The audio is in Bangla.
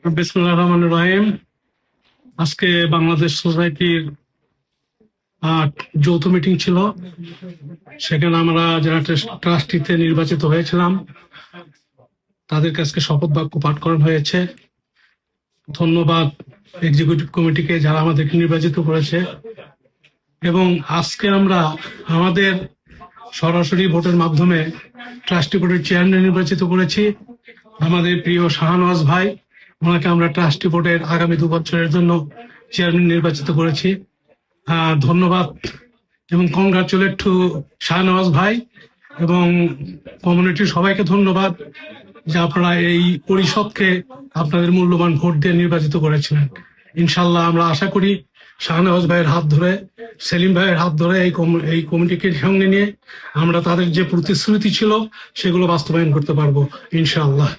বিসমিল্লাহির রহমানির রহিম। আজকে বাংলাদেশ সোসাইটির যৌথ মিটিং ছিল। সেখানে আমরা যারা ট্রাস্টিতে নির্বাচিত হয়েছিলাম তাদের কাছে শপথ বাক্য পাঠ করানো হয়েছে। ধন্যবাদ এক্সিকিউটিভ কমিটিকে যারা আমাদেরকে নির্বাচিত করেছে। এবং আজকে আমরা আমাদের সরাসরি ভোটের মাধ্যমে ট্রাস্টি বোর্ডের চেয়ারম্যান নির্বাচিত করেছি আমাদের প্রিয় শাহনওয়াজ ভাই। ওনাকে আমরা ট্রাস্টি বোর্ডের আগামী 2 বছরের জন্য চেয়ারম্যান নির্বাচিত করেছি। ধন্যবাদ এবং কংগ্রাচুলেট টু শাহনওয়াজ ভাই এবং কমিউনিটির সবাইকে ধন্যবাদ যে আপনারা এই পরিষদকে আপনাদের মূল্যবান ভোট দিয়ে নির্বাচিত করেছিলেন। ইনশাল্লাহ আমরা আশা করি শাহনওয়াজ ভাইয়ের হাত ধরে, সেলিম ভাইয়ের হাত ধরে এই কমিটিকে সঙ্গে নিয়ে আমরা তাদের যে প্রতিশ্রুতি ছিল সেগুলো বাস্তবায়ন করতে পারবো ইনশাআল্লাহ।